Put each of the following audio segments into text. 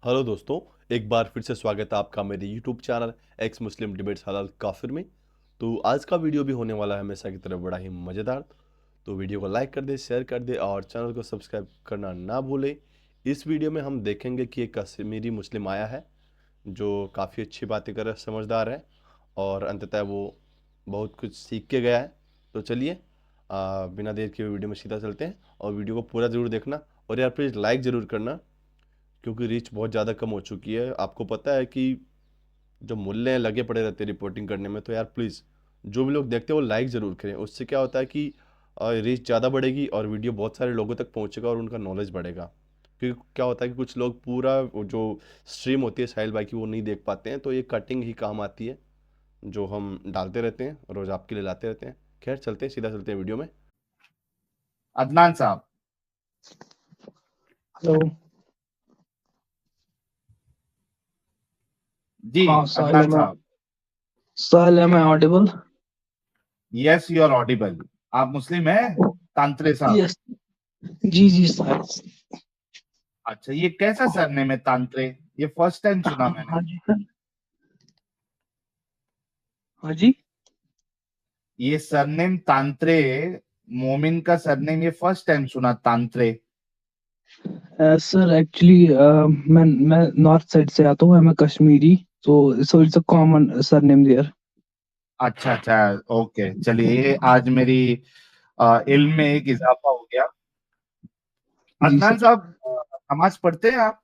Hello दोस्तों, एक बार फिर से स्वागत है आपका मेरे यूट्यूब चैनल एक्स मुस्लिम डिबेट्स हलाल काफिर में। तो आज का वीडियो भी होने वाला है हमेशा की तरह बड़ा ही मज़ेदार। तो वीडियो को लाइक कर दे, शेयर कर दे और चैनल को सब्सक्राइब करना ना भूले। इस वीडियो में हम देखेंगे कि एक कश्मीरी मुस्लिम आया है जो काफ़ी अच्छी बातें कर रहा है, समझदार है और अंततः वो बहुत कुछ सीख के गया है। तो चलिए बिना देर के वीडियो में सीधा चलते हैं और वीडियो को पूरा ज़रूर देखना। और यार प्लीज़ लाइक ज़रूर करना क्योंकि रीच बहुत ज़्यादा कम हो चुकी है। आपको पता है कि जो मूल्य लगे पड़े रहते हैं रिपोर्टिंग करने में, तो यार प्लीज़ जो भी लोग देखते हैं वो लाइक ज़रूर करें। उससे क्या होता है कि रीच ज़्यादा बढ़ेगी और वीडियो बहुत सारे लोगों तक पहुंचेगा और उनका नॉलेज बढ़ेगा। क्योंकि क्या होता है कि कुछ लोग पूरा वो जो स्ट्रीम होती है साहिल भाई की वो नहीं देख पाते हैं, तो ये कटिंग ही काम आती है जो हम डालते रहते हैं, रोज़ आपके लिए लाते रहते हैं। खैर चलते हैं, सीधा चलते हैं वीडियो में। अदनान साहब। हेलो। जी। हाँ अदनान साहब। Sahil am I audible? Yes, you are audible. आप मुस्लिम हैं? तांत्रे साहब। यस। जी जी साहिल। अच्छा, ये कैसा सरनेम है तांत्रे? ये फर्स्ट टाइम सुना मैंने। हाँ जी सर। हाँ जी। ये सरनेम तांत्रे, मोमिन का सरनेम ये फर्स्ट टाइम सुना, तांत्रे। सर एक्चुअली मैं नॉर्थ साइड से आता हूँ, मैं कश्मीरी, तो so it's a common surname there. अच्छा अच्छा। ओके, चलिए आज मेरी इल्म में एक इजाफा हो गया। जी अदनान सर। साहब, नमाज पढ़ते हैं आप?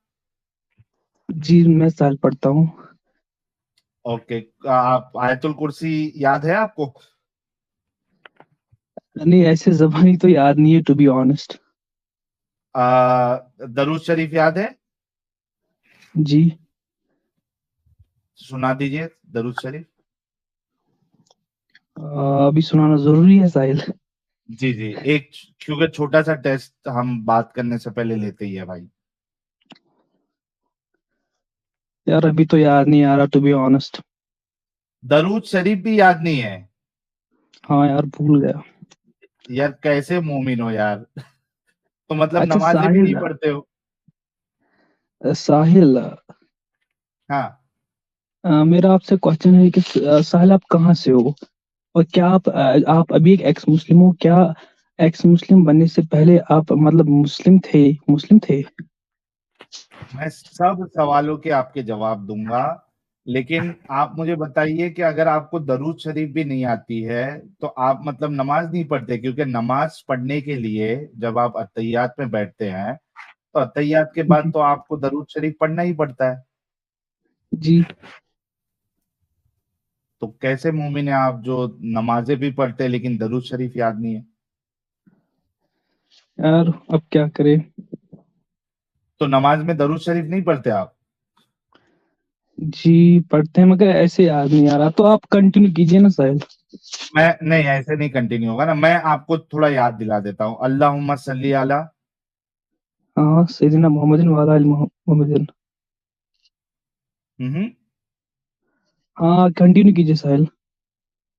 जी मैं साहिल पढ़ता हूँ। ओके। आप आयतुल कुर्सी याद है आपको? नहीं, ऐसे जबानी तो याद नहीं है, टू बी ऑनेस्ट। दरूद शरीफ याद है? जी। सुना दीजिए दरूद शरीफ। अभी सुनाना जरूरी है साहिल? जी जी। एक, क्योंकि छोटा सा टेस्ट हम बात करने से पहले लेते ही है भाई। यार अभी तो याद नहीं आ रहा, टू बी ऑनेस्ट। दरूद शरीफ भी याद नहीं है? हाँ यार, भूल गया। यार कैसे मोमिन हो यार। तो मतलब अच्छा नमाजें भी नहीं साहिल, पढ़ते हो? साहिल, हाँ। मेरा आपसे क्वेश्चन है कि साहिल आप कहाँ से हो? और क्या आप अभी एक एक्स मुस्लिम हो क्या? एक्स मुस्लिम बनने से पहले आप मतलब मुस्लिम थे? मैं सब सवालों के आपके जवाब दूंगा, लेकिन आप मुझे बताइए कि अगर आपको दरूद शरीफ भी नहीं आती है तो आप मतलब नमाज नहीं पढ़ते? क्योंकि नमाज पढ़ने के लिए जब आप अत्तहियात में बैठते हैं तो अत्तहियात के बाद जी। तो आपको दरूद शरीफ पढ़ना ही पड़ता है। जी। तो कैसे मोमिन है आप जो नमाजें भी पढ़ते हैं लेकिन दरूद शरीफ याद नहीं है? यार अब क्या करें? तो नमाज में दरूद शरीफ नहीं पढ़ते आप? जी पढ़ते हैं मगर ऐसे याद नहीं आ रहा, तो आप कंटिन्यू कीजिए ना साहिल। मैं नहीं, ऐसे नहीं कंटिन्यू होगा ना। मैं आपको थोड़ा याद दिला देता हूँ। अल्लाहुम्मा सल्ली अला। हाँ सैयदना मोहम्मदिन वाला आलि मोहम्मदिन। हम्म। हाँ कंटिन्यू कीजिए साहिल।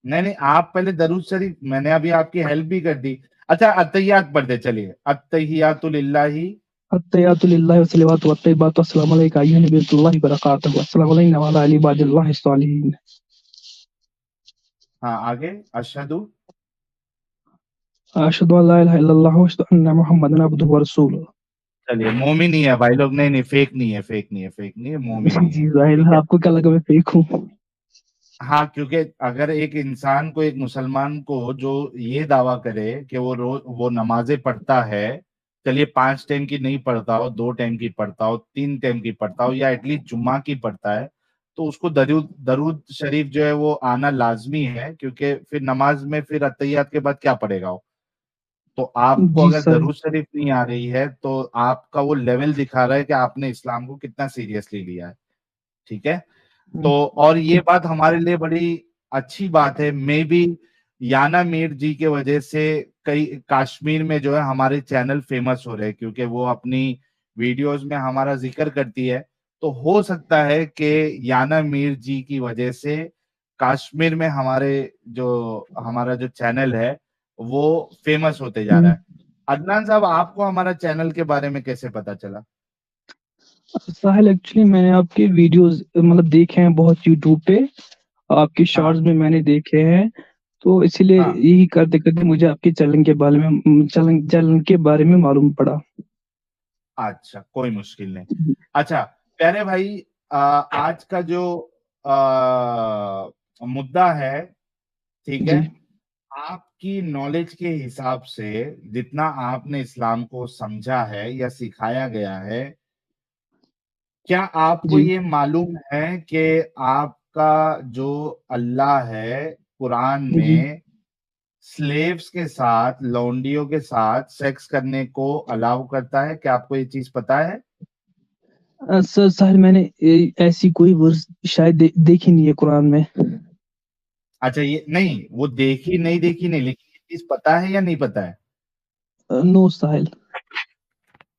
नहीं नहीं, आप पहले दरूद शरीफ, मैंने अभी आपकी हेल्प भी कर दी। अच्छा, अत्तहियात पढ़ दे, चलिए। अत्तहियातु लिल्लाहि। अत्तहियातु लिल्लाहि व सलावातु व तय्यिबातु अस्सलामु अलैका अय्युहा नबिय्युल्लाहि व बरकातुहू अस्सलामु अलैना व अला अली इबादिल्लाहि स्सालिहीन। हाँ, आगे। अशहदु। अशहदु अल्ला इलाहा इल्लल्लाह व अशहदु अन्ना मुहम्मदन अब्दुहु व रसूलुहु। चलिए, मोमिन ही है भाई लोग। नहीं नहीं, फेक नहीं है, फेक नहीं है, फेक नहीं है, मोमिन ही जी है। साहिल, ठीक है। आपको क्या लगा मैं फेक हूँ? हाँ, क्योंकि अगर एक इंसान को, एक मुसलमान को जो ये दावा करे कि वो रोज वो नमाजें पढ़ता है, चलिए 5 टाइम की नहीं पढ़ता हो, 2 टाइम की पढ़ता हो, 3 टाइम की पढ़ता हो, या एटलीस्ट जुम्मा की पढ़ता है, तो उसको दरूद दरूद शरीफ जो है वो आना लाजमी है। क्योंकि फिर नमाज में फिर अत्तहियात के बाद क्या पढ़ेगा वो? तो आपको जी अगर साहिल। दरूद शरीफ नहीं आ रही है तो आपका वो लेवल दिखा रहा है कि आपने इस्लाम को कितना सीरियसली लिया है। ठीक है। तो और ये बात हमारे लिए बड़ी अच्छी बात है। मे बी याना मीर जी के वजह से कई कश्मीर में जो है हमारे चैनल फेमस हो रहे हैं, क्योंकि वो अपनी वीडियोस में हमारा जिक्र करती है। तो हो सकता है कि याना मीर जी की वजह से कश्मीर में हमारा जो चैनल है वो फेमस होते जा रहा है। अदनान साहब, आपको हमारा चैनल के बारे में कैसे पता चला? साहिल, एक्चुअली मैंने आपके वीडियोस मतलब देखे हैं बहुत यूट्यूब पे, आपके हाँ शॉर्ट्स भी मैंने देखे हैं, तो इसीलिए हाँ, यही करते करते मुझे आपके चलन के बारे में चलन चलन के बारे में मालूम पड़ा। अच्छा, कोई मुश्किल नहीं। अच्छा प्यारे भाई, आज का जो मुद्दा है, ठीक है, जी। आपकी नॉलेज के हिसाब से जितना आपने इस्लाम को समझा है या सिखाया गया है, क्या आपको जी। ये मालूम है कि आपका जो अल्लाह है कुरान जी। में स्लेव्स के साथ, लौंडियों के साथ सेक्स करने को अलाउ करता है? क्या आपको ये चीज पता है? सर साहिल, मैंने ऐसी कोई वर्स शायद देखी नहीं है कुरान में। अच्छा, ये नहीं, वो देखी नहीं, लेकिन ये चीज पता है या नहीं पता है? नो साहिल।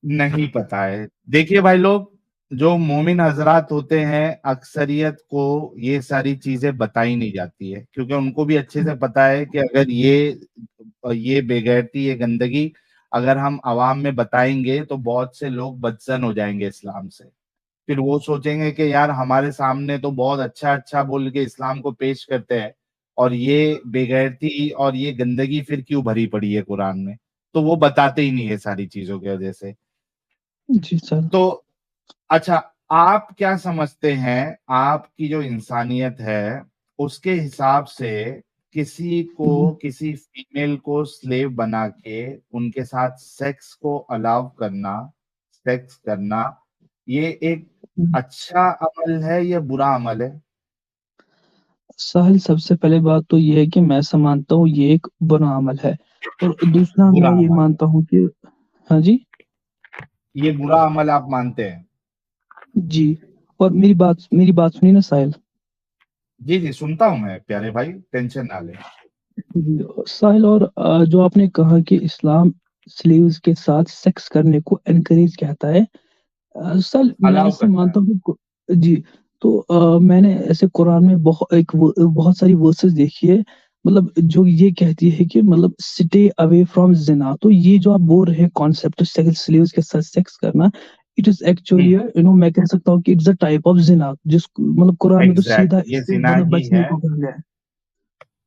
नहीं पता है। देखिए भाई लोग, जो मोमिन हजरात होते हैं, अक्सरियत को ये सारी चीजें बताई नहीं जाती है, क्योंकि उनको भी अच्छे से पता है कि अगर ये बेगैरती, ये गंदगी अगर हम आवाम में बताएंगे तो बहुत से लोग बदजन हो जाएंगे इस्लाम से। फिर वो सोचेंगे कि यार हमारे सामने तो बहुत अच्छा अच्छा बोल के इस्लाम को पेश करते हैं, और ये बेगैरती और ये गंदगी फिर क्यों भरी पड़ी है कुरान में। तो वो बताते ही नहीं है सारी चीजों की वजह से। जी सर। तो अच्छा, आप क्या समझते हैं, आपकी जो इंसानियत है उसके हिसाब से किसी को, जी। किसी फीमेल को स्लेव बना के उनके साथ सेक्स को अलाउ करना, सेक्स करना, ये एक अच्छा अमल है या बुरा अमल है? साहिल, सबसे पहले बात तो ये है कि मैं ऐसा मानता हूँ ये एक बुरा अमल है, और दूसरा बुरा मैं ये अमल है, मानता हूँ कि हाँ जी। ये बुरा अमल आप मानते हैं? जी। और मेरी बात सुनिए ना साहिल। जी जी, सुनता हूं मैं प्यारे भाई, टेंशन ना लें। जी, साहिल, और जो आपने कहा कि इस्लाम स्लेव्स के साथ सेक्स करने को एनकरेज कहता है, सर मैं अलाउ ऐसा करता है। मानता हूँ कि जी, तो मैंने ऐसे कुरान में बहुत सारी वर्सेस देखी है, मतलब जो ये कहती है कि मतलब स्टे अवे फ्रॉम जिना। तो ये जो आप बोल रहे हैं कॉन्सेप्ट सेक्स स्लेव्स के साथ सेक्स करना, इट इज एक्चुअली, हम्म, मैं कह सकता हूँ कि इट्स अ टाइप ऑफ जिना, जिस मतलब कुरान में तो सीधा एग्जैक्ट, ये इससे जिना मतलब ही बचने है, को कहा गया है।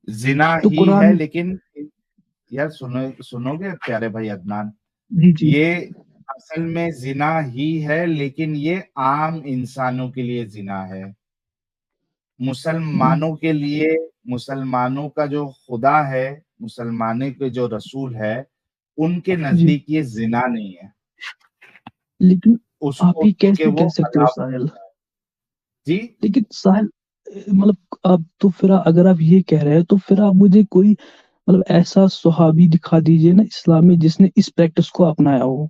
जिना तो ही है, कुरान। लेकिन यार सुनोगे प्यारे भाई अदनान, जी। जी। ये असल में जिना ही है, लेकिन ये आम इंसानों के लिए जिना है। जी। मुसलमानों के लिए, मुसलमानों का जो खुदा है, मुसलमानों के जो रसूल है, उनके जी। नजदीक ये जिना नहीं है। लेकिन आप उसको ये क्योंकि कैसे वो कह सकते हो अलाव साहिल? करता है। जी, लेकिन साहिल, मतलब अब तो फिर अगर आप ये कह रहे हैं तो फिर आप मुझे कोई मतलब ऐसा सुहाबी दिखा दीजिए ना इस्लाम में जिसने इस प्रैक्टिस को अपनाया हो।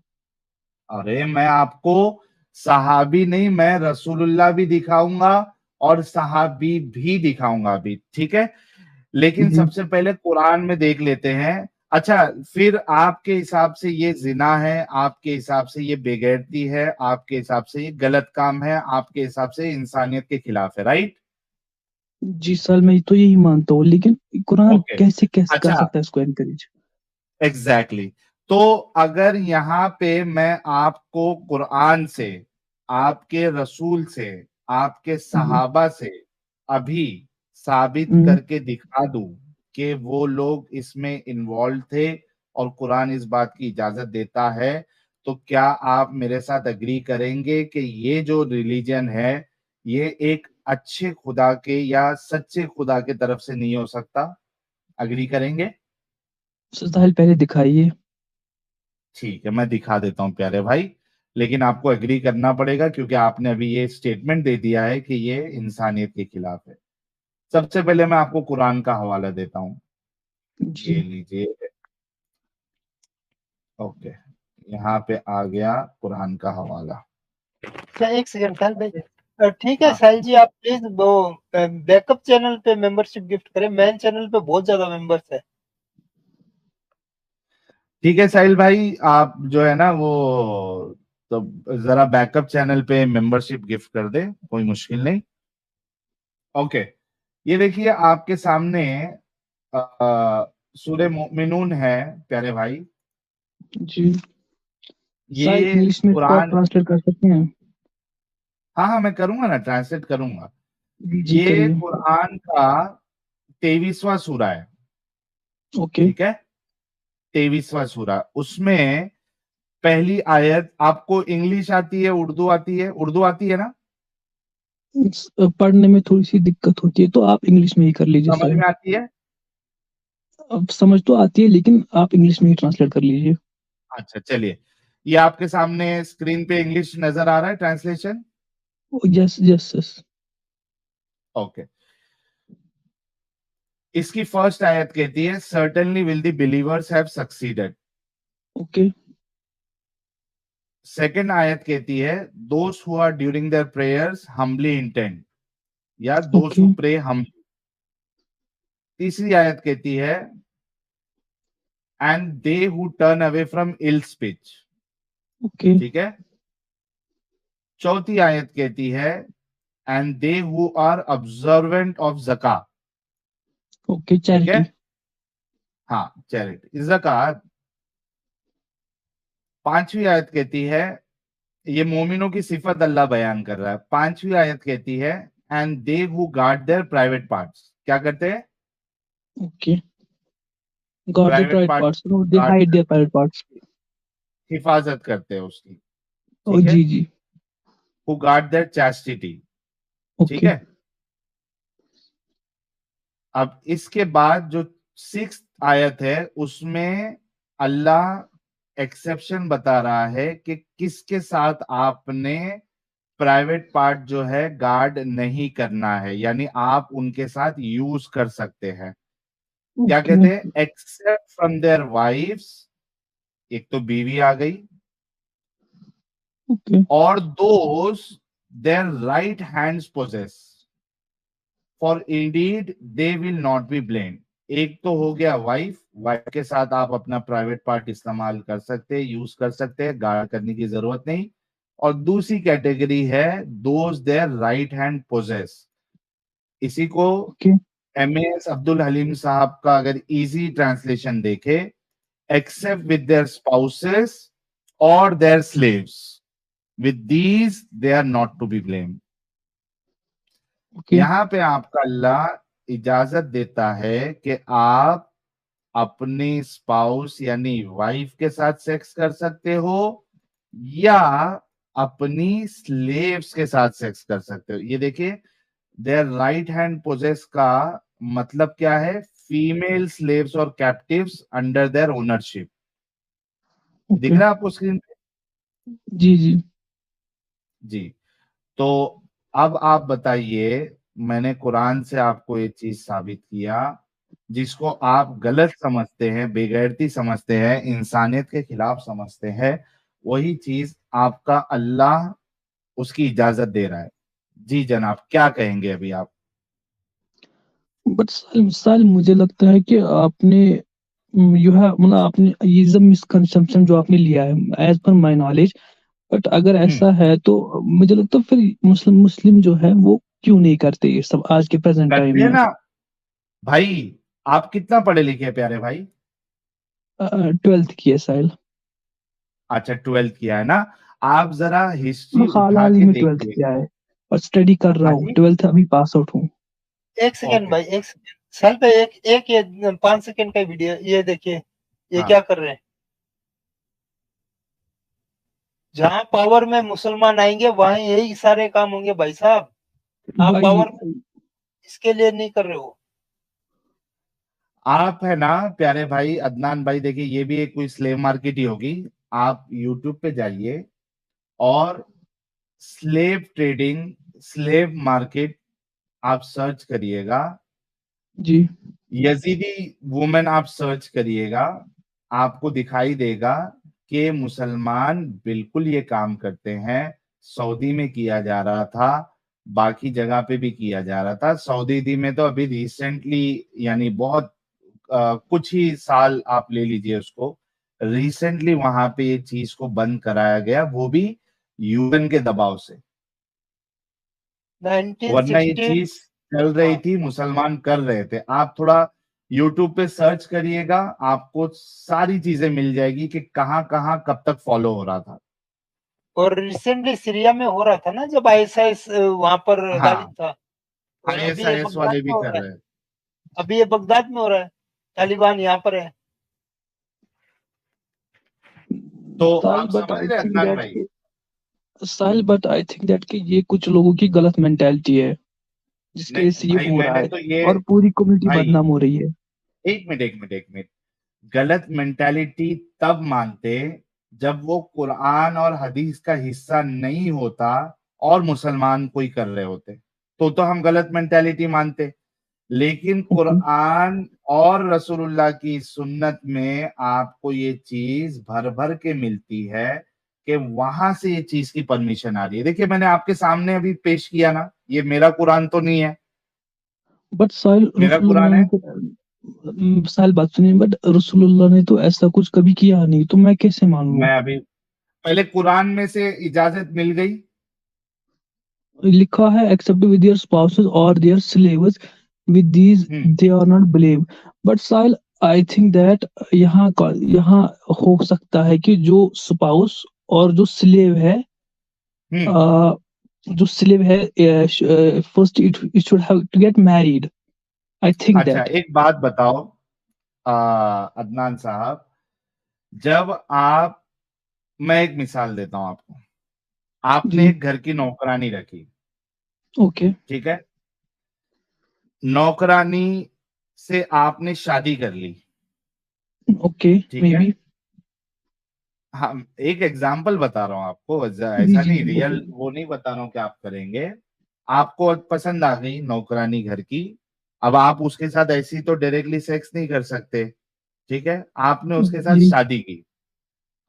अरे मैं आपको सहाबी नहीं, मैं रसूलुल्लाह भी दिखाऊंगा और सहाबी भी दिखाऊंगा अभी, ठीक है। लेकिन जी। सबसे पहले कुरान में देख लेते हैं। अच्छा, फिर आपके हिसाब से ये जिना है, आपके हिसाब से ये बेगैरती है, आपके हिसाब से ये गलत काम है, आपके हिसाब से इंसानियत के खिलाफ है, राइट? जी सर, मैं तो यही मानता हूँ, लेकिन कुरान ओके, कैसे कैसे कर अच्छा, सकता है इसको एनकरेज? Exactly exactly. तो अगर यहाँ पे मैं आपको कुरान से, आपके रसूल से, आपके जी। सहाबा से अभी साबित हम्म। करके दिखा दूं कि वो लोग इसमें इन्वॉल्व थे और कुरान इस बात की इजाजत देता है, तो क्या आप मेरे साथ अग्री करेंगे कि ये जो रिलीजन है, ये एक अच्छे खुदा के या सच्चे खुदा के तरफ से नहीं हो सकता? अग्री करेंगे? सर साहिल, पहले दिखाइए। ठीक है, मैं दिखा देता हूँ प्यारे भाई, लेकिन आपको एग्री करना पड़ेगा क्योंकि आपने अभी ये स्टेटमेंट दे दिया है कि ये इंसानियत के खिलाफ है। सबसे पहले मैं आपको कुरान का हवाला देता हूँ, ये जी। लीजिए। ओके, यहाँ पे आ गया कुरान का हवाला। अच्छा, एक सेकंड साहिल भाई। ठीक है हाँ, साहिल जी, आप प्लीज वो बैकअप चैनल पे मेंबरशिप गिफ्ट करें, मेन चैनल पे बहुत ज्यादा मेंबर्स है। ठीक है साहिल भाई, आप जो है ना वो, तो जरा बैकअप चैनल पे मेंबरशिप गिफ्ट कर दे, कोई मुश्किल नहीं। ओके, ये देखिए आपके सामने सूरह मोमिनून है प्यारे भाई। जी। साहिल, ये इंग्लिश में इसको आप कुरान, ट्रांसलेट कर सकते हैं? हाँ हाँ, मैं करूंगा ना, ट्रांसलेट करूंगा। जी ये करिए। कुरान का 23वां सूरा है, ओके। ठीक है, 23वां सूरा। उसमें पहली आयत, आपको इंग्लिश आती है, उर्दू आती है? उर्दू आती है ना? पढ़ने में थोड़ी सी दिक्कत होती है, तो आप इंग्लिश में ही कर लीजिए समझ साहब। में आती है? अब समझ तो आती है, लेकिन आप इंग्लिश में ही ट्रांसलेट कर लीजिए। अच्छा चलिए, ये आपके सामने स्क्रीन पे इंग्लिश नजर आ रहा है translation? Yes yes yes. Okay. इसकी फर्स्ट आयत कहती है, certainly will the believers have succeeded. Okay. Second आयत कहती है, those who are during their prayers humbly intent, या those okay. Who pray humbly. तीसरी आयत कहती है, and they who turn away from ill speech, okay. ठीक है। चौथी आयत कहती है, and they who are observant of zakat, okay. ठीक है। चैरिटी। हाँ, चैरिटी जकात। पांचवी आयत कहती है, ये मोमिनों की सिफत अल्लाह बयान कर रहा है। पांचवी आयत कहती है, and they who guard their private parts, क्या करते हैं? Okay. Got the private private part parts, no they guard hide their करते प्राइवेट पार्ट्स। हैं, हिफाजत करते हैं उसकी, ओ ठीक है। जी जी। हु गार्ड देयर चैस्टिटी, ठीक ओके। है। अब इसके बाद जो सिक्स्थ आयत है, उसमें अल्लाह एक्सेप्शन बता रहा है कि किसके साथ आपने प्राइवेट पार्ट जो है गार्ड नहीं करना है, यानी आप उनके साथ यूज कर सकते हैं। क्या ओके। कहते हैं? एक्सेप्ट फ्रॉम देयर वाइफ्स, एक तो बीवी आ गई, ओके। और those their right hands possess, for indeed they will not be blamed. एक तो हो गया वाइफ, वाइफ के साथ आप अपना प्राइवेट पार्ट इस्तेमाल कर सकते हैं, यूज कर सकते हैं, गार्ड करने की जरूरत नहीं। और दूसरी कैटेगरी है, those their right hand possess. इसी को ओके। एमएएस अब्दुल हलीम साहब का अगर इजी ट्रांसलेशन देखे, एक्सेप्ट विद देयर स्पाउसेस और their slaves, with these they are not to be blamed. Okay. यहां पे आपका अल्लाह इजाजत देता है कि आप अपनी स्पाउस यानी वाइफ के साथ सेक्स कर सकते हो, या अपनी स्लेव्स के साथ सेक्स कर सकते हो। ये देखिए, देयर राइट हैंड पोजेस का मतलब क्या है? फीमेल स्लेव्स और कैप्टिव्स अंडर देयर ओनरशिप। दिख ओके। रहा है आपको स्क्रीन पे? जी जी। जी। तो अब आप बताइए, मैंने कुरान से आपको ये चीज साबित किया, जिसको आप गलत समझते हैं, बेगैरती समझते हैं, इंसानियत के खिलाफ समझते हैं, वही चीज आपका अल्लाह उसकी इजाजत दे रहा है। जी जनाब, क्या कहेंगे अभी आप? बट साल मुझे लगता है कि आपने यू है मतलब आपने ये सब मिसकंसेप्शन जो आपने लिया है, as per my knowledge. But अगर हम्म, ऐसा है तो मुझे लगता है फिर मुस्लिम मुस्लिम जो है वो क्यों नहीं करते ये सब आज के प्रेजेंट करते टाइम हैं में। ना भाई। आप कितना पढ़े लिखे हैं प्यारे भाई? 12th की है साहिल। अच्छा, 12th किया है ना? आप जरा हिस्ट्री मैं हाल उठा हाल ही के में 12th देखिए। किया है और स्टडी कर रहा हाँ हूँ, जी। 12th अभी पास आउट हूँ। एक सेकंड ओके। भाई, एक सेकंड। साल पे एक एक ये 5 सेकंड का वीडियो ये देखिए, ये हाँ, क्या कर रहे हैं। जहां पावर में मुसलमान आएंगे वहां यही सारे काम होंगे भाई साहब। आप भाई पावर इसके लिए नहीं कर रहे हो। आप है ना प्यारे भाई अदनान भाई, देखिए ये भी एक कोई स्लेव मार्केट ही होगी। आप यूट्यूब पे जाइए और स्लेव ट्रेडिंग, स्लेव मार्केट आप सर्च करिएगा। जी। यजीदी वुमेन आप सर्च करिएगा, आपको दिखाई देगा कि मुसलमान बिल्कुल ये काम करते हैं। सऊदी में किया जा रहा था, बाकी जगह पे भी किया जा रहा था। सऊदी में तो अभी रिसेंटली, यानी बहुत कुछ ही साल आप ले लीजिए उसको, रिसेंटली वहां पे ये चीज को बंद कराया गया, वो भी यूएन के दबाव से। वरना ये 1960। चीज चल रही हाँ, थी, मुसलमान कर रहे थे। आप थोड़ा यूट्यूब पे सर्च करिएगा, आपको सारी चीजें मिल जाएगी कि कहाँ कहाँ कब तक फॉलो हो रहा था। और रिसेंटली सीरिया में हो रहा था ना, जब आईएसआईएस वहां पर हाँ, गालिब था, और अभी ये आईएसआईएस बगदाद वाले में भी हो कर रहा है। रहे हैं। अभी ये बगदाद में हो रहा है, तालिबान यहाँ पर है। तो साहिल आप बट समझ आई रहे हैं थिंक अदनान भाई? That Sahil but I think that कि ये कुछ लोगों की गलत मेंटेलिटी है जिसकी वजह से नहीं ये भाई, हो रहा मैंने है तो ये, और पूरी कम्युनिटी भाई बदनाम हो रही है। एक मिनट, गलत मेंटालिटी तब मानते जब वो कुरान और हदीस का हिस्सा नहीं होता और मुसलमान कोई कर रहे होते, तो हम गलत मेंटालिटी मानते। लेकिन ओके। कुरान और रसूलुल्लाह की सुन्नत में आपको ये चीज भर भर के मिलती है कि वहां से ये चीज की परमिशन आ रही है। देखिए, मैंने आपके सामने अभी पेश किया ना, ये मेरा कुरान तो नहीं है, बट साहिल मेरा कुरान रसूलुल्लाह है। ने तो साहिल बात सुनिए, बट रसूलुल्लाह ने तो ऐसा कुछ कभी किया नहीं, तो मैं कैसे मान लूं? मैं अभी, पहले कुरान में से इजाजत मिल गई। लिखा है एक्सेप्ट विद देयर स्पाउसेस और their slaves with these hmm they are not believe. But Sahil I think that यहाँ हो सकता है कि जो स्पाउस और जो स्लेव है, हम्म अ, जो स्लेव है first it should have to get married, I think अच्छा, दैट। एक बात बताओ, अदनान साहब, जब आप, मैं एक मिसाल देता हूं आपको। आपने जी। एक घर की नौकरानी रखी, ओके। ठीक है? नौकरानी से आपने शादी कर ली, ओके। ठीक मे है? बी। हम एक एग्जाम्पल बता रहा हूं आपको, जी ऐसा जी नहीं, ओके। रियल वो नहीं बता रहा हूं कि आप करेंगे। आपको पसंद आ गई नौकरानी घर की, अब आप उसके साथ ऐसी तो डायरेक्टली सेक्स नहीं कर सकते, ठीक है? आपने उसके साथ जी शादी की।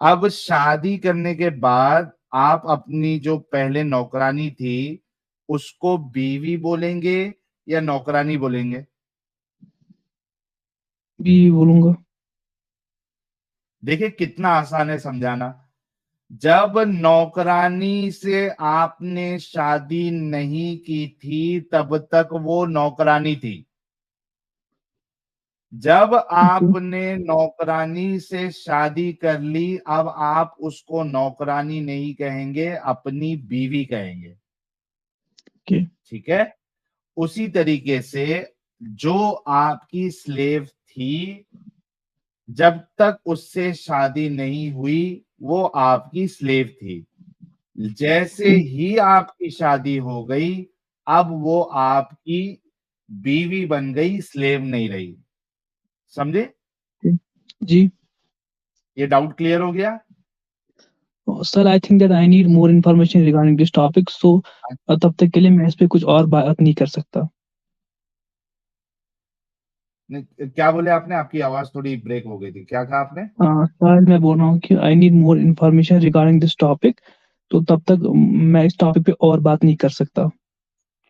अब शादी करने के बाद आप अपनी जो पहले नौकरानी थी उसको बीवी बोलेंगे या नौकरानी बोलेंगे? भी बोलूंगा। देखिए कितना आसान है समझाना। जब नौकरानी से आपने शादी नहीं की थी तब तक वो नौकरानी थी। जब ओके। आपने नौकरानी से शादी कर ली, अब आप उसको नौकरानी नहीं कहेंगे, अपनी बीवी कहेंगे, ओके। ठीक है? उसी तरीके से जो आपकी स्लेव थी, जब तक उससे शादी नहीं हुई वो आपकी स्लेव थी। जैसे ओके। ही आपकी शादी हो गई, अब वो आपकी बीवी बन गई, स्लेव नहीं रही। समझे? ओके। जी। ये डाउट क्लियर हो गया? Sir I think that I need more information regarding this topic, so तब तक के लिए मैं इस पे कुछ और बात नहीं कर सकता। क्या बोले आपने? आपकी आवाज थोड़ी ब्रेक हो गई थी, क्या कहा आपने? सर मैं बोल रहा हूँ कि आई need more information regarding this topic, तो तब तक मैं इस टॉपिक पे और बात नहीं कर सकता।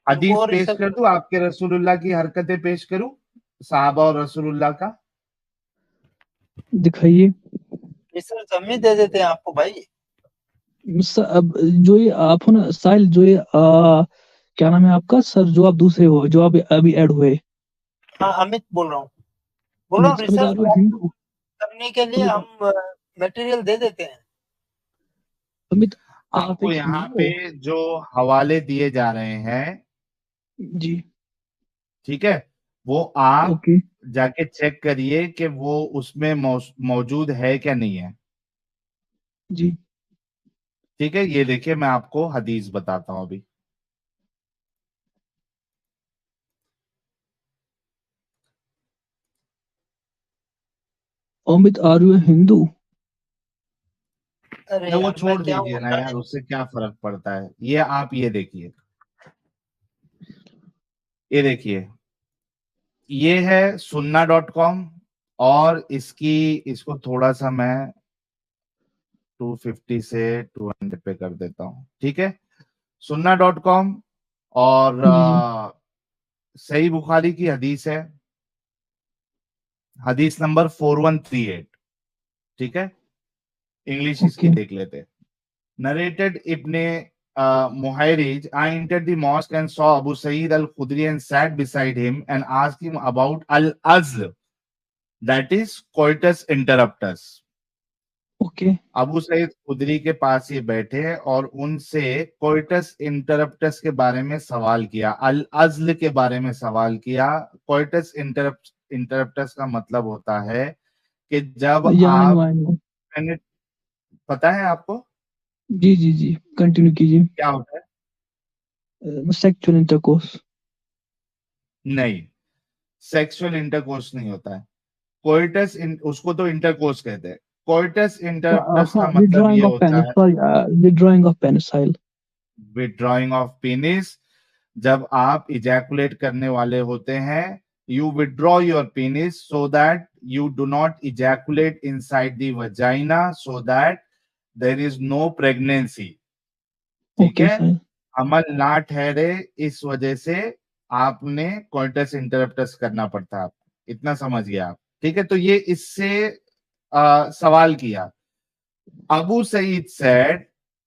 हदीस और पेश रिसर्च कर दूं, आपके रसूलुल्लाह की हरकतें पेश करूं, साहबा और रसूलुल्लाह का? दिखाइए। रिसर्च हम ही दे देते हैं आपको भाई। अब जो ये आप हो ना साहिल, जो ये क्या नाम है आपका सर, जो आप दूसरे हो, जो आप अभी ऐड हुए? हाँ, अमित बोल रहा हूँ, Amit research are you Hindu? करने के लिए अमित हम मटेरियल दे देते हैं। अमित आप आपको एक यहाँ हिंदू पे हो? जो हवाले दिए जा रहे हैं, जी। ठीक है, वो आप ओके। जाके चेक करिए कि वो उसमें मौजूद है क्या नहीं है, जी। ठीक है? ये देखिए, मैं आपको हदीस बताता हूं अभी। Amit are you Hindu? अरे वो यार, मैं छोड़ क्या दीजिए हूँ ना यार, उससे क्या फर्क पड़ता है। ये आप ये देखिए, ये देखिए, ये है sunna.com, और इसको थोड़ा सा मैं 250 से 200 पे कर देता हूं, ठीक है? sunna.com, और जी जी। सही बुखारी की हदीस है, हदीस नंबर 4138, ठीक है? इंग्लिश इसकी ओके। देख लेते। Narrated Ibn Muhayrij, I entered the mosque and saw Abu Sa'id al-Khudri and sat beside him and asked him about al-azl, that is coitus interruptus. Okay. Abu Saeed Khudri के पास ये बैठे और उनसे coitus interruptus के बारे में सवाल किया, अल अज़्ल के बारे में सवाल किया। कोइटस इंटरप्टस का मतलब होता है कि जब या आई नो, आप आई नो। पता है आपको जी जी जी, कंटिन्यू कीजिए। क्या होता है? Sexual intercourse. नहीं, सेक्सुअल इंटरकोर्स नहीं होता है। कोइटस उसको तो इंटरकोर्स कहते हैं। कोइटस इंटरप्टस हाँ, का मतलब ये विड्रॉइंग ऑफ होता पेनिस, है sorry, withdrawing of penile. Withdrawing of penis. जब आप इजैकुलेट करने वाले होते हैं, you withdraw your penis so that you do not ejaculate inside the vagina, so that there is no pregnancy. ठीक ओके है, सर। अमल ना ठहरे, इस वजह से आपने कोइटस इंटरप्टस करना पड़ता है। इतना समझ गया आप? ठीक है, तो ये इससे सवाल किया। Abu Sa'id said,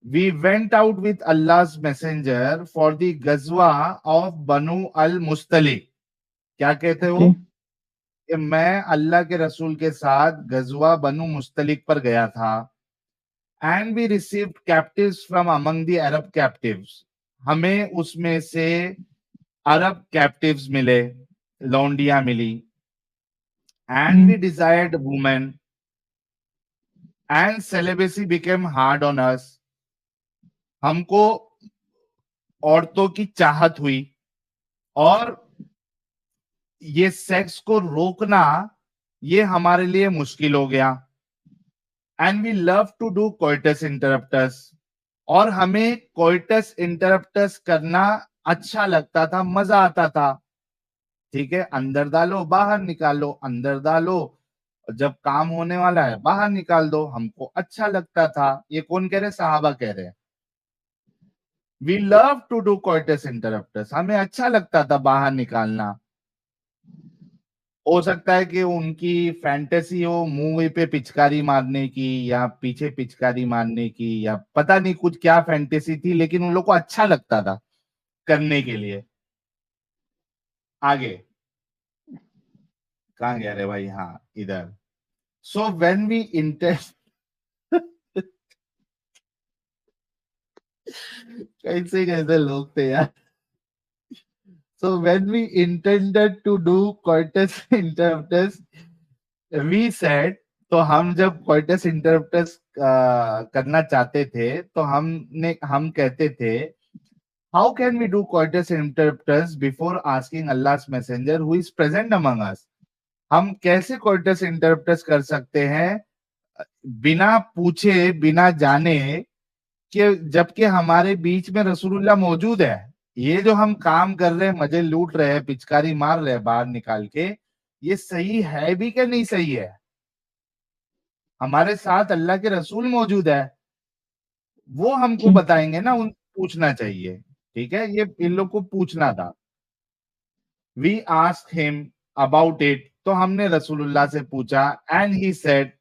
"We went out with Allah's messenger for the Ghazwa of Banu al-Mustalik." क्या कहते हो? ओके। कि मैं अल्लाह के रसूल के साथ गजवा बनु मुस्तलिक पर गया था। And we received captives from among the Arab captives. हमें उसमें से अरब कैप्टिव्स मिले, लौंडियां मिली। And we desired women and celibacy became hard on us. हमको औरतों की चाहत हुई और ये सेक्स को रोकना ये हमारे लिए मुश्किल हो गया। And we love to do coitus interruptus, और हमें कोइटस इंटरप्टस करना अच्छा लगता था, मजा आता था। ठीक है, अंदर डालो बाहर निकालो, अंदर डालो, जब काम होने वाला है बाहर निकाल दो, हमको अच्छा लगता था। ये कौन कह रहे? साहबा कह रहे हैं। We love to do coitus interruptus, हमें अच्छा लगता था बाहर निकालना। हो सकता है कि उनकी फैंटेसी हो मुंह पे पिचकारी मारने की या पीछे पिचकारी मारने की, या पता नहीं कुछ क्या फैंटेसी थी, लेकिन उन लोग को अच्छा लगता था करने के लिए। आगे कहाँ गया रे भाई? हाँ, इधर। सो व्हेन वी इंटेंट कैसे कैसे लोग थे यार। So when we intended to do coitus interruptus, we said, तो हम जब कोइटस इंटरप्टस करना चाहते थे तो हम कहते थे, how can we do coitus interruptus before asking Allah's messenger who is present among us. हम कैसे कोइटस इंटरप्टस कर सकते हैं बिना पूछे बिना जाने कि जबकि हमारे बीच में रसूलुल्लाह मौजूद है। ये जो हम काम कर रहे हैं, मजे लूट रहे हैं, पिचकारी मार रहे हैं बाहर निकाल के, ये सही है भी कि नहीं सही है? हमारे साथ अल्लाह के रसूल मौजूद है, वो हमको बताएंगे ना, उन पूछना चाहिए। ठीक है, ये इन लोग को पूछना था। We asked him about it, तो हमने रसूलुल्लाह से पूछा। And he said,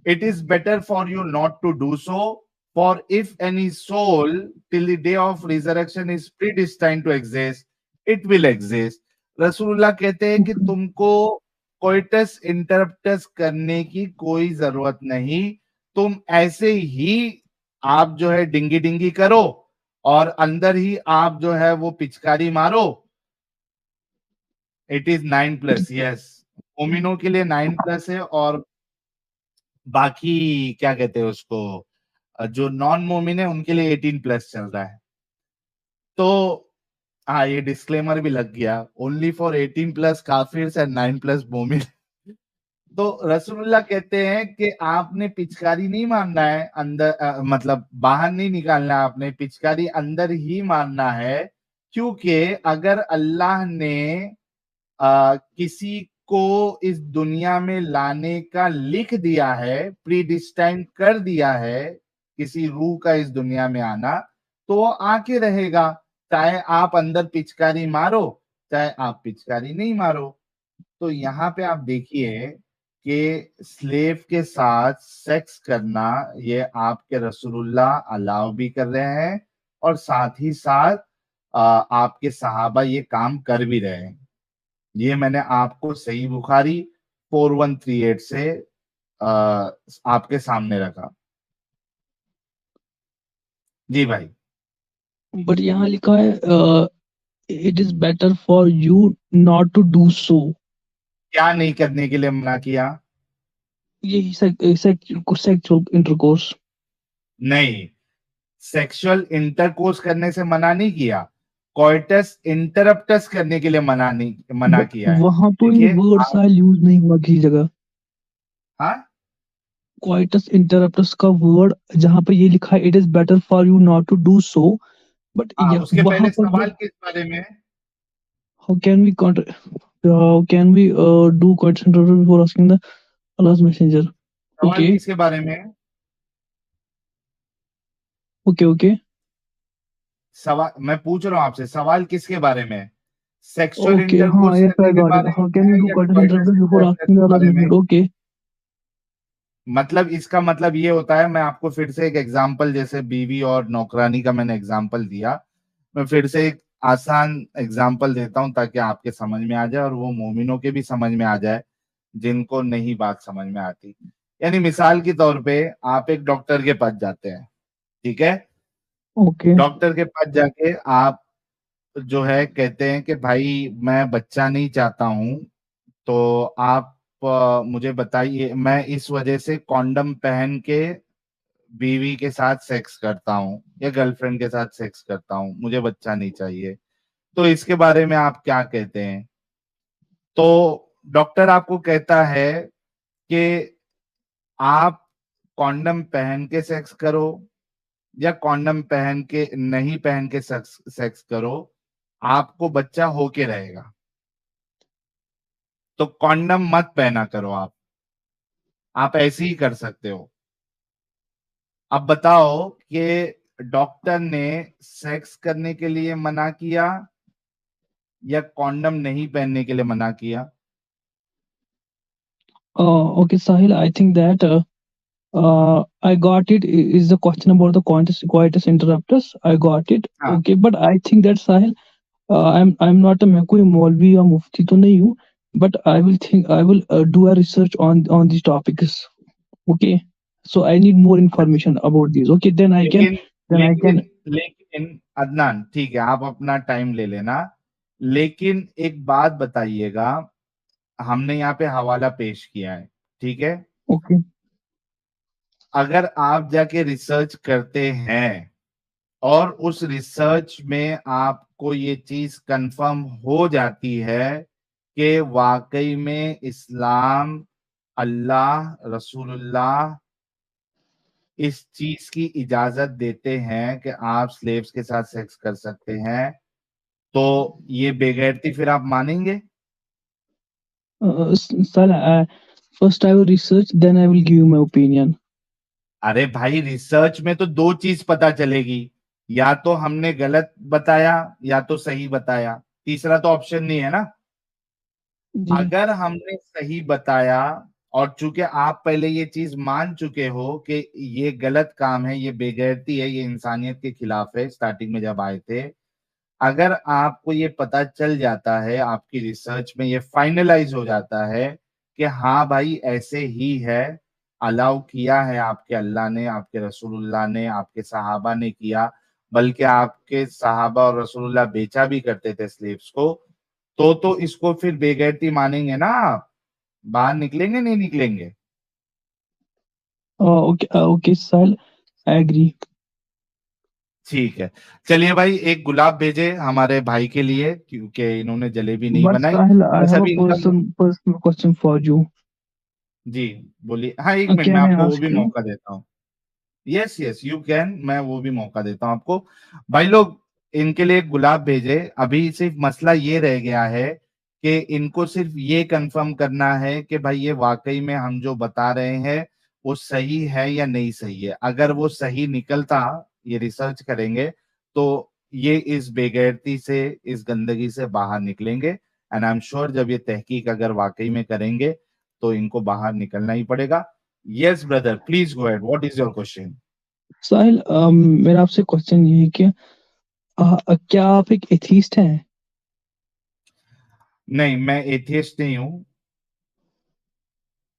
it is better for you not to do so, for if any soul till the day of resurrection is predestined to exist, it will exist. रसूलुल्लाह कहते हैं कि तुमको कोइटस इंटरप्टस करने की कोई जरूरत नहीं, तुम ऐसे ही आप जो है डिंगी डिंगी करो और अंदर ही आप जो है वो पिचकारी मारो। इट इज 9+, यस, मोमिनों के लिए 9+ है, और बाकी क्या कहते हैं उसको, जो नॉन मोमिन है उनके लिए 18+ चल रहा है। तो हाँ, ये डिस्क्लेमर भी लग गया, ओनली फॉर 18+ काफिर एंड 9+ मोमिन। तो रसूलुल्लाह कहते हैं कि आपने पिचकारी नहीं मारना है अंदर, मतलब बाहर नहीं निकालना है, आपने पिचकारी अंदर ही मारना है। क्योंकि अगर अल्लाह ने किसी को इस दुनिया में लाने का लिख दिया है, प्रीडिस्टाइन कर दिया है किसी रूह का इस दुनिया में आना, तो वो आके रहेगा, चाहे आप अंदर पिचकारी मारो चाहे आप पिचकारी नहीं मारो। तो यहाँ पे आप देखिए कि स्लेव के साथ सेक्स करना ये आपके रसूलुल्लाह अलाउ भी कर रहे हैं, और साथ ही साथ आपके सहाबा ये काम कर भी रहे हैं। ये मैंने आपको सही बुखारी 4138 से आपके सामने रखा। जी भाई। बट यहाँ लिखा है it is better for you not to do so. क्या नहीं करने के लिए मना किया? यही सेक्सुअल इंटरकोर्स। नहीं, सेक्सुअल इंटरकोर्स करने से मना नहीं किया, कोइटस इंटरप्टस करने के लिए मना बट किया है। वहां तो ये देखिए वर्ड आप, साइल यूज नहीं हुआ किसी जगह। हाँ क्वाइटस इंटरप्टस का वर्ड जहां पर ये लिखा है it is better for you not to do so, but हाँ, उसके वहां पहले पर जो सवाल किस बारे में है? How can we do coitus interruptus before asking the Allah's messenger. सवाल ओके किसके बारे में है? ओके ओके सवाल मैं पूछ रहा हूँ आपसे, सवाल किसके बारे में है? Sexual okay. हाँ इंटरकोर्स यस करने आई के गॉट इट। बारे हाउ में कैन वी है डू या coitus coitus interruptus before interruptus asking the के अल्लाह's बारे में? मैसेंजर। ओके मतलब इसका मतलब ये होता है, मैं आपको फिर से एक एग्जांपल, जैसे बीवी और नौकरानी का मैंने एग्जांपल दिया, मैं फिर से एक आसान एग्जांपल देता हूं ताकि आपके समझ में आ जाए और वो मोमिनों के भी समझ में आ जाए जिनको नहीं बात समझ में आती। यानी मिसाल के तौर पे आप एक डॉक्टर के पास जाते हैं, ठीक है? ओके डॉक्टर के पास जाके आप जो है कहते हैं कि भाई मैं बच्चा नहीं चाहता हूं, तो आप मुझे बताइए, मैं इस वजह से कॉन्डम पहन के बीवी के साथ सेक्स करता हूँ या गर्लफ्रेंड के साथ सेक्स करता हूँ, मुझे बच्चा नहीं चाहिए, तो इसके बारे में आप क्या कहते हैं? तो डॉक्टर आपको कहता है कि आप कॉन्डम पहन के सेक्स करो या कॉन्डम पहन के नहीं पहन के सेक्स सेक्स करो, आपको बच्चा होके रहेगा। तो कॉन्डम मत पहना करो, आप ऐसे ही कर सकते हो। अब बताओ कि डॉक्टर ने सेक्स करने के लिए मना किया या कॉन्डम नहीं पहनने के लिए मना किया? Okay Sahil I think that I got it. Is the question about the coitus interruptus? I got it. हाँ, Okay, but I think that Sahil, I'm not a मैं कोई मौलवी या मुफ्ती तो नहीं हूँ, but I will do a research on these topics. Okay, so I need more information about these. Okay, लेकिन then I can. लेकिन अदनान, ठीक है, आप अपना टाइम ले लेना, लेकिन एक बात बताइएगा, हमने यहाँ पे हवाला पेश किया है, ठीक है? Okay. अगर आप जाके रिसर्च करते हैं और उस रिसर्च में आपको ये चीज कंफर्म हो जाती है कि वाकई में इस्लाम, अल्लाह, रसूलुल्लाह इस चीज की इजाजत देते हैं कि आप स्लेव्स के साथ सेक्स कर सकते हैं, तो ये बेगैरती फिर आप मानेंगे? Sahil, first I will research, then I will give you my opinion. अरे भाई, रिसर्च में तो दो चीज पता चलेगी, या तो हमने गलत बताया या तो सही बताया, तीसरा तो ऑप्शन नहीं है ना। जी अगर हमने सही बताया और चूंकि आप पहले ये चीज मान चुके हो कि ये गलत काम है, ये बेगैरती है, ये इंसानियत के खिलाफ है, स्टार्टिंग में जब आए थे, अगर आपको ये पता चल जाता है, आपकी रिसर्च में ये फाइनलाइज हो जाता है कि हाँ भाई ऐसे ही है, अलाउ किया है आपके अल्लाह ने, आपके रसूलुल्लाह ने, आपके सहाबा ने किया, बल्कि आपके सहाबा और रसूलुल्लाह बेचा भी करते थे स्लेव्स को, तो इसको फिर बेगैरती मानेंगे ना आप? बाहर निकलेंगे नहीं निकलेंगे? Okay okay Sahil, I agree. ठीक है, चलिए भाई, एक गुलाब भेजे हमारे भाई के लिए, क्योंकि इन्होंने जलेबी नहीं But बनाई। Sahil, I बस have a अभी इनका personal question for you. जी बोलिए। हाँ, एक मिनट, Can मैं I आपको वो भी ask you? मौका देता हूँ। यस यस यू कैन, मैं वो भी मौका देता हूँ आपको। भाई लोग, इनके लिए एक गुलाब भेजे। अभी सिर्फ मसला ये रह गया है कि इनको सिर्फ ये कंफर्म करना है कि भाई ये वाकई में हम जो बता रहे हैं वो सही है या नहीं सही है। अगर वो सही निकलता, ये रिसर्च करेंगे, तो ये इस बेगैरती से, इस गंदगी से बाहर निकलेंगे। एंड आई एम श्योर जब ये तहकीक अगर वाकई में करेंगे तो इनको बाहर निकलना ही पड़ेगा। Yes brother, please go ahead, what is your question? Sahil, मेरा आपसे क्वेश्चन ये है कि क्या आप एक एथीस्ट हैं? नहीं, मैं एथियस्ट नहीं हूं।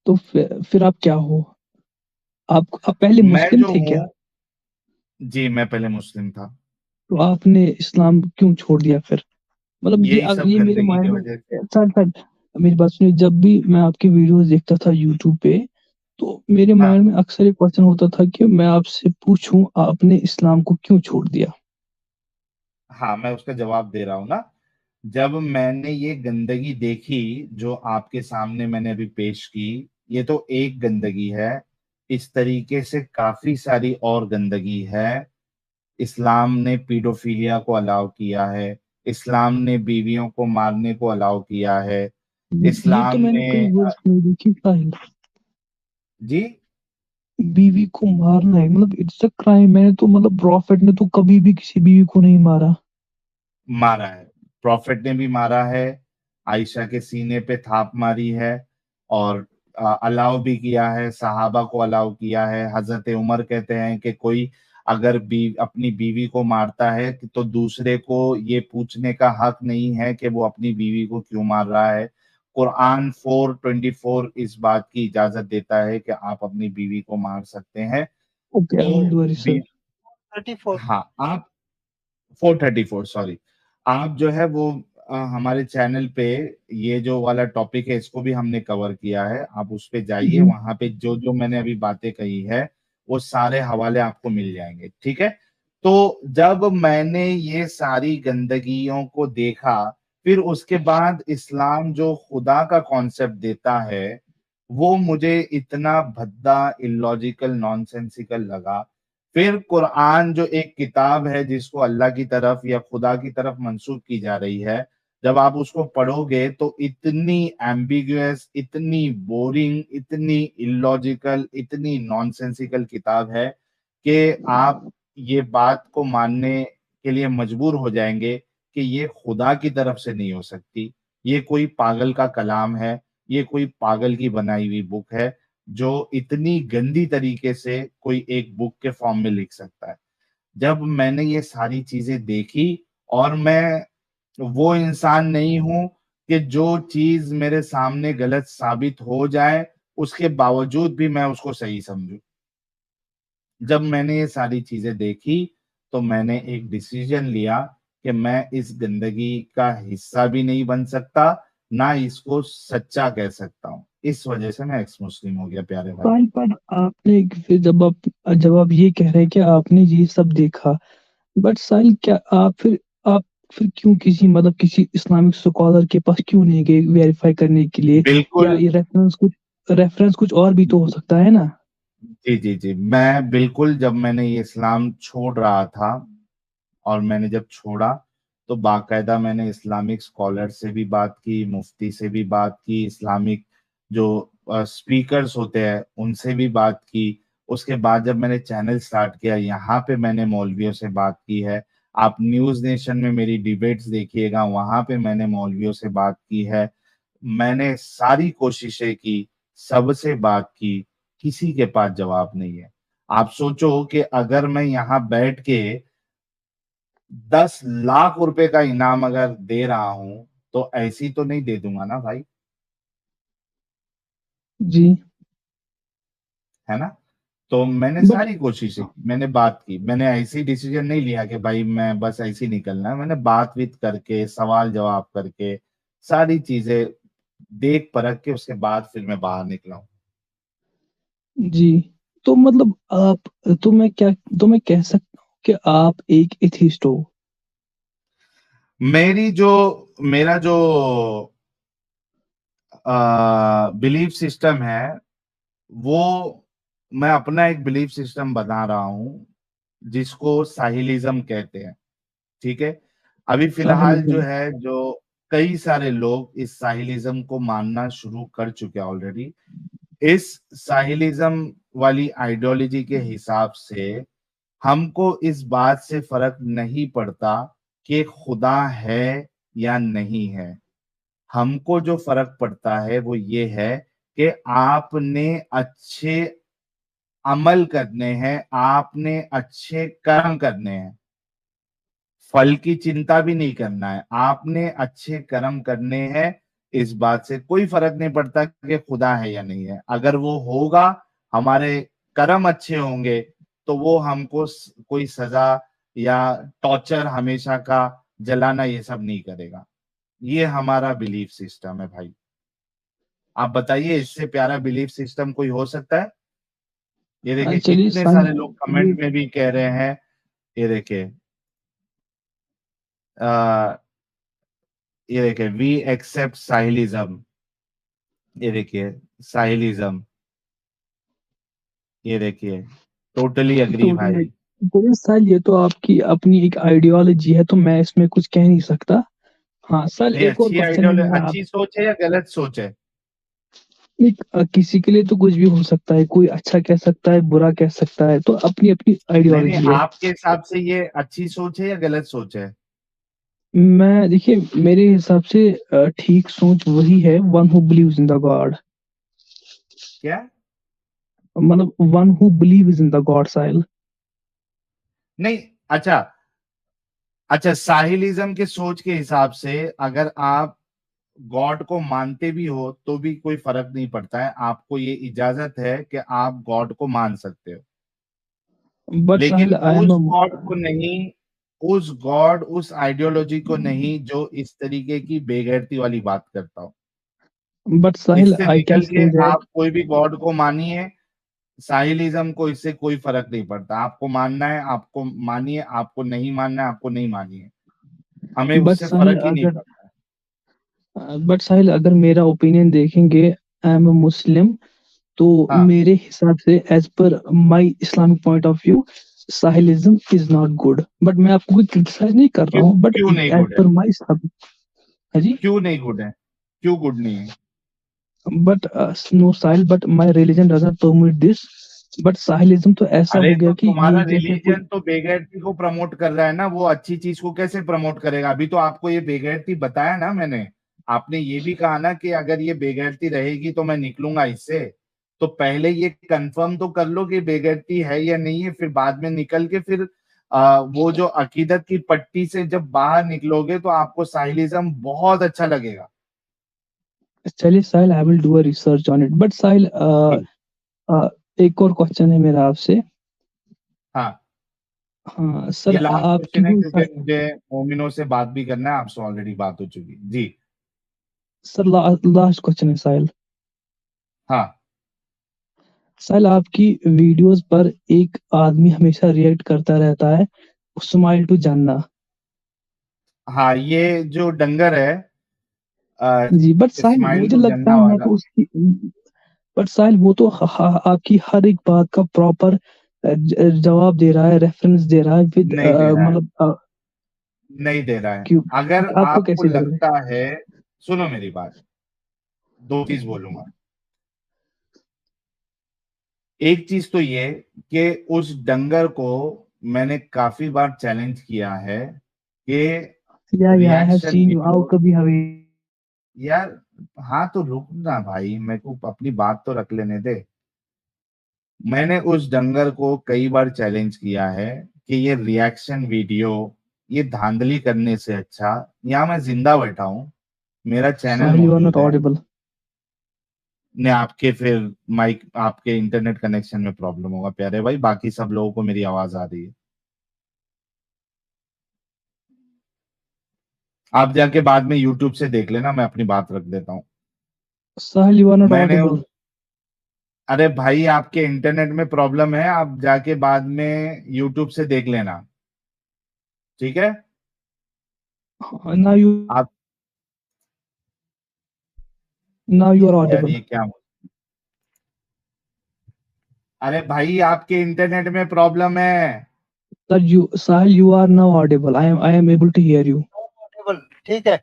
तो फिर आप क्या हो? आप पहले मैं मुस्लिम जो थे क्या? हूँ, जी मैं पहले मुस्लिम था। तो आपने इस्लाम क्यों छोड़ दिया फिर? मतलब यही सब ये मेरे गंदगी की माइंड में वजह से। सर मेरी बात सुनिए, जब भी मैं आपकी वीडियोस देखता था यूट्यूब पे, तो मेरे हाँ, माइंड में अक्सर एक क्वेश्चन होता था कि मैं आपसे पूछूं आपने इस्लाम को क्यों छोड़ दिया? हाँ, मैं उसका जवाब दे रहा हूँ ना। जब मैंने ये गंदगी देखी जो आपके सामने मैंने अभी पेश की, ये तो एक गंदगी है। इस तरीके से काफी सारी और गंदगी है। इस्लाम ने पीडोफिलिया को अलाउ किया है। इस्लाम ने बीवियों को मारने को अलाउ किया है। ये तो इस्लाम मैंने ने कई वर्ड्स में देखी साहिल। जी बीवी को मारना है मतलब इट्स अ क्राइम। मैंने तो मतलब प्रॉफिट ने तो कभी भी किसी बीवी को नहीं मारा। मारा है। प्रॉफिट ने भी मारा है। आयशा के सीने पे थाप मारी है। और अलाउ भी किया है, सहाबा को अलाउ किया है। हजरत उमर कहते हैं कि कोई अगर अपनी बीवी को मारता है तो दूसरे को ये पूछने का हक नहीं है कि वो अपनी बीवी को क्यों मार रहा है। कुरान 4:24 इस बात की इजाजत देता है कि आप अपनी बीवी को मार सकते हैं। ओके, डोंट तो वरी सर। 34। हाँ, आप 434, सॉरी। आप जो है वो हमारे चैनल पे ये जो वाला टॉपिक है इसको भी हमने कवर किया है। आप उस पे जाइए, जी वहां पे जो जो मैंने अभी बातें कही है वो सारे हवाले आपको मिल जाएंगे, ठीक है। तो जब मैंने ये सारी गंदगियों को देखा, फिर उसके बाद इस्लाम जो खुदा का कॉन्सेप्ट देता है वो मुझे इतना भद्दा, इलॉजिकल, नॉनसेंसिकल लगा। फिर कुरान जो एक किताब है जिसको अल्लाह की तरफ या खुदा की तरफ मंसूब की जा रही है, जब आप उसको पढ़ोगे तो इतनी एम्बिगुअस, इतनी बोरिंग, इतनी इलॉजिकल, इतनी नॉनसेंसिकल किताब है कि आप ये बात को मानने के लिए मजबूर हो जाएंगे कि ये खुदा की तरफ से नहीं हो सकती। ये कोई पागल का कलाम है। ये कोई पागल की बनाई हुई बुक है जो इतनी गंदी तरीके से कोई एक बुक के फॉर्म में लिख सकता है। जब मैंने ये सारी चीजें देखी, और मैं वो इंसान नहीं हूं कि जो चीज मेरे सामने गलत साबित हो जाए उसके बावजूद भी मैं उसको सही समझूं। जब मैंने ये सारी चीजें देखी तो मैंने एक डिसीजन लिया कि मैं इस गंदगी का हिस्सा भी नहीं बन सकता, ना इसको सच्चा कह सकता हूँ। इस वजह से मैं एक्स मुस्लिम हो गया, प्यारे भाई। साहिल, पर आपने फिर जब आप ये कह रहे हैं कि आपने ये सब देखा, बट साहिल क्या आप फिर क्यों किसी इस्लामिक स्कॉलर के पास क्यों नहीं गए वेरीफाई करने के लिए? या बिल्कुल। ये रेफरेंस कुछ और भी तो हो सकता है ना? जी जी जी, मैं बिल्कुल, जब मैंने ये इस्लाम छोड़ रहा था और मैंने जब छोड़ा तो बाकायदा मैंने इस्लामिक स्कॉलर से भी बात की, मुफ्ती से भी बात की, इस्लामिक जो स्पीकर्स होते हैं उनसे भी बात की। उसके बाद जब मैंने चैनल स्टार्ट किया, यहाँ पे मैंने मौलवियों से बात की है। आप न्यूज़ नेशन में मेरी डिबेट्स देखिएगा, वहां पे मैंने मौलवियों से बात की है। मैंने सारी कोशिशें की, सबसे बात की, किसी के पास जवाब नहीं है। आप सोचो कि अगर मैं यहाँ बैठ के 10 लाख रुपए का इनाम अगर दे रहा हूं तो ऐसी तो नहीं दे दूंगा ना भाई, जी। है ना। तो मैंने बट सारी कोशिशें की, मैंने बात की, मैंने ऐसी डिसीजन नहीं लिया कि भाई मैं बस ऐसे ही निकलना है। मैंने बात वित करके, सवाल जवाब करके, सारी चीजें देख परख के उसके बाद फिर मैं बाहर निकला हूँ। जी, तो मतलब आप तो मैं कह सकता हूँ कि आप एक एथिस्ट हो। मेरी जो मेरा जो बिलीफ सिस्टम है वो, मैं अपना एक बिलीफ सिस्टम बना रहा हूँ जिसको साहिलिज्म कहते हैं, ठीक है। अभी फिलहाल जो साहिलिज्म। है, जो कई सारे लोग इस साहिलिज्म को मानना शुरू कर चुके हैं ऑलरेडी। इस साहिलिज्म वाली आइडियोलॉजी के हिसाब से हमको इस बात से फर्क नहीं पड़ता कि खुदा है या नहीं है। हमको जो फर्क पड़ता है वो ये है कि आपने अच्छे अमल करने हैं, आपने अच्छे कर्म करने हैं। फल की चिंता भी नहीं करना है, आपने अच्छे कर्म करने हैं। इस बात से कोई फर्क नहीं पड़ता कि खुदा है या नहीं है। अगर वो होगा, हमारे कर्म अच्छे होंगे, तो वो हमको कोई सजा या टॉर्चर हमेशा का जलाना ये सब नहीं करेगा। ये हमारा बिलीफ सिस्टम है भाई। आप बताइए, इससे प्यारा बिलीफ सिस्टम कोई हो सकता है? ये देखिए चलिए कितने साहिल, सारे लोग कमेंट में भी कह रहे हैं। ये देखिए आ, ये देखिए वी एक्सेप्ट साहिलिज्म। ये देखिए साहिलिज्म। ये देखिए टोटली अग्री टोटली। भाई। चलिए साहिल, ये तो आपकी अपनी एक आइडियोलॉजी है, तो मैं इसमें कुछ कह नहीं सकता। हाँ साहिल, नहीं, एक और अच्छी क्वेश्चन है आइडियोलॉजी, मेरा आप। अच्छी सोच है या गलत सोच है? एक किसी के लिए तो कुछ भी हो सकता है, कोई अच्छा कह सकता है, बुरा कह सकता है, तो अपनी अपनी नहीं नहीं, आइडियोलॉजी है। आपके हिसाब से ये अच्छी सोच है या गलत सोच है? मैं देखिए, मेरे हिसाब से ठीक सोच वही है, one who believes in the god. क्या? मतलब one who believes in the god Sahil. नहीं, अच्छा अच्छा, साहिलिज्म के सोच के हिसाब से अगर आप गॉड को मानते भी हो तो भी कोई फर्क नहीं पड़ता है, आपको ये इजाजत है कि आप गॉड को मान सकते हो। बट लेकिन साहिल, आई एम उस गॉड को नहीं, उस गॉड, उस आइडियोलॉजी को नहीं जो इस तरीके की बेगैरती वाली बात करता हो। बट साहिल, इससे आई कैन निकल के से दैट। आप कोई भी गॉड को मानिए, साहिलिज्म को इससे कोई फर्क नहीं पड़ता। आपको मानना है आपको मानिए, आपको नहीं मानना है आपको नहीं मानिए, हमें बट उससे साहिल फर्क ही नहीं अगर पड़ता। बट साहिल, अगर मेरा ओपिनियन देखेंगे, आई एम अ मुस्लिम, तो हाँ, मेरे हिसाब से as per my Islamic point of view, Sahilism is not good. But मैं आपको कोई क्रिटिसाइज नहीं कर रहा क्यों हूँ, बट क्यों नहीं एज गुड है? पर माय इस्लाम। हाँ जी। क्यों नहीं गुड है? क्यों गुड नहीं है? But no Sahil, but my religion doesn't permit this. But Sahilism तो ऐसा अरे हो तो गया कि तुम्हारा ये जैसे कोई। रिलीजन तो बेगैरती को प्रमोट कर रहा है ना, वो अच्छी चीज को कैसे प्रमोट करेगा? अभी तो आपको ये बेगैरती बताया ना मैंने। आपने ये भी कहा ना कि अगर ये बेगैरती रहेगी तो मैं निकलूंगा इससे। तो पहले ये कंफर्म तो कर लो कि बेगैरती है या नहीं है, फिर बाद में निकल के फिर वो जो अकीदत की पट्टी से जब बाहर निकलोगे तो आपको साहिलिज्म बहुत अच्छा लगेगा। चलिए Sahil, I will do a research on it. But Sahil, जी। एक और क्वेश्चन है मेरा आपसे। हाँ, हाँ ये सर, लास्ट आपकी क्वेश्चन है जो क्योंकि मुझे मोमिनों से बात भी करना है, आपसे ऑलरेडी बात हो चुकी जी। सर, लास्ट क्वेश्चन है साहिल। हाँ साहिल, आपकी वीडियोस पर एक आदमी हमेशा रिएक्ट करता रहता है, स्माइल टू जन्ना। हाँ, ये जो डंगर है, जी, बट साहिल इस्माइल मुझे टू लगता जन्ना है मैं वाला। तो उसकी। बट साहिल वो तो आपकी हर एक बात का प्रॉपर जवाब दे रहा है, रेफरेंस दे रहा है विद नहीं दे रहा है, मतलब नहीं दे रहा है। क्यों? अगर आपको आपको कैसे दे रहे लगता है, सुनो मेरी बात, दो चीज बोलूंगा। एक चीज तो ये कि उस डंगर को मैंने काफी बार चैलेंज किया है कि हैं? या I have reaction seen you, आओ वीडियो। कभी हमें। यार, हाँ तो रुक ना भाई, मेरे को अपनी बात तो रख लेने दे। मैंने उस डंगर को कई बार चैलेंज किया है कि ये रिएक्शन वीडियो, ये धांधली करने से अच्छा यहाँ मैं जिंदा बैठा हूँ, मेरा channel Sahil, you are not मौजूद है। ऑडिबल। ने आपके फिर माइक, आपके इंटरनेट कनेक्शन में प्रॉब्लम होगा प्यारे भाई, बाकी सब लोगों को मेरी आवाज आ रही है। आप जाके बाद में यूट्यूब से देख लेना, मैं अपनी बात रख देता हूँ। साहिल, यू आर नॉट मैंने ऑडिबल। अरे भाई, आपके इंटरनेट में प्रॉब्लम है, आप जाके बाद में यूट्यूब से देख लेना, ठीक है? नाउ यू आप, नाउ यू आर यार ऑडिबल। ये क्या, अरे भाई आपके इंटरनेट में प्रॉब्लम है। Sir, you Sahil, you are now audible. I am able to hear you. Table ठीक है।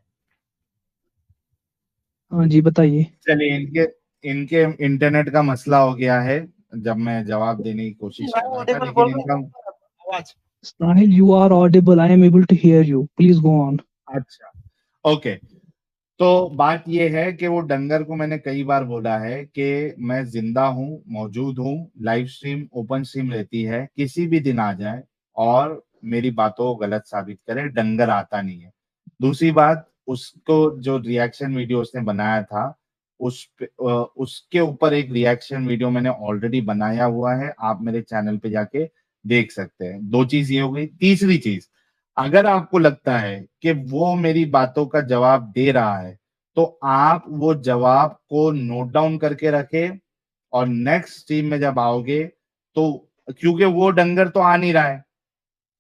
हाँ जी, बताइए। चलिए, इनके इनके इंटरनेट का मसला हो गया है, जब मैं जवाब देने की कोशिश कर रहा था, ऑडिबल लेकिन बोल रहा इनका, हूँ आवाज। Sahil, you are audible, I am able to hear you, please go on. अच्छा, ओके। तो बात यह है कि वो डंगर को मैंने कई बार बोला है कि मैं जिंदा हूँ, मौजूद हूँ, लाइव स्ट्रीम ओपन स्ट्रीम रहती है, किसी भी दिन आ जाए और मेरी बातों को गलत साबित करे, डंगर आता नहीं है। दूसरी बात, उसको जो रिएक्शन वीडियो उसने बनाया था उसके ऊपर एक रिएक्शन वीडियो मैंने ऑलरेडी बनाया हुआ है, आप मेरे चैनल पे जाके देख सकते हैं। 2 चीज ये हो गई। तीसरी चीज, अगर आपको लगता है कि वो मेरी बातों का जवाब दे रहा है तो आप वो जवाब को नोट डाउन करके रखें और नेक्स्ट स्ट्रीम में जब आओगे तो, क्योंकि वो डंगर तो आ नहीं रहा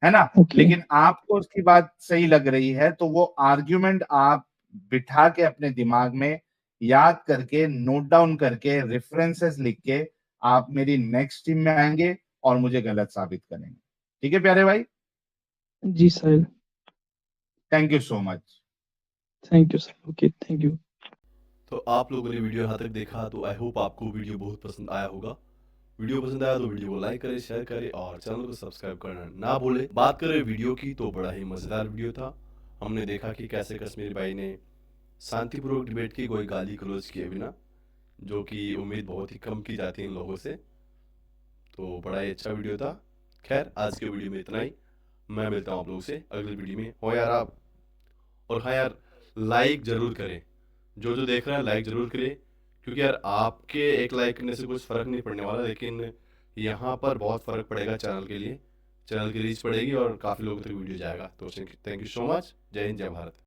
है ना, ओके लेकिन आपको उसकी बात सही लग रही है तो वो आर्ग्यूमेंट आप बिठा के अपने दिमाग में याद करके नोट डाउन करके रेफरेंसेस लिख के आप मेरी नेक्स्ट टीम में आएंगे और मुझे गलत साबित करेंगे। ठीक है प्यारे भाई, जी Sahil, thank you so much. Thank you sir. Okay, thank you. तो आप लोगों ने वीडियो यहाँ तक देखा तो आई होप आपको वीडियो बहुत पसंद आया होगा। वीडियो पसंद आया तो वीडियो को लाइक करें, शेयर करें और चैनल को सब्सक्राइब करना ना भूलें। बात करें वीडियो की तो बड़ा ही मज़ेदार वीडियो था। हमने देखा कि कैसे कश्मीर भाई ने शांतिपूर्वक डिबेट की, कोई गाली गलौज किए बिना, जो कि उम्मीद बहुत ही कम की जाती है इन लोगों से। तो बड़ा ही अच्छा वीडियो था। खैर आज के वीडियो में इतना ही। मैं मिलता हूँ आप लोगों से अगले वीडियो में। हो यार आप, और हाँ यार, लाइक ज़रूर करें। जो जो देख रहे हैं लाइक ज़रूर करें, क्योंकि यार आपके एक लाइक करने से कुछ फ़र्क नहीं पड़ने वाला, लेकिन यहाँ पर बहुत फ़र्क पड़ेगा चैनल के लिए। चैनल की रीच बढ़ेगी और काफ़ी लोगों तक वीडियो जाएगा। तो थैंक यू सो मच। जय हिंद, जय भारत।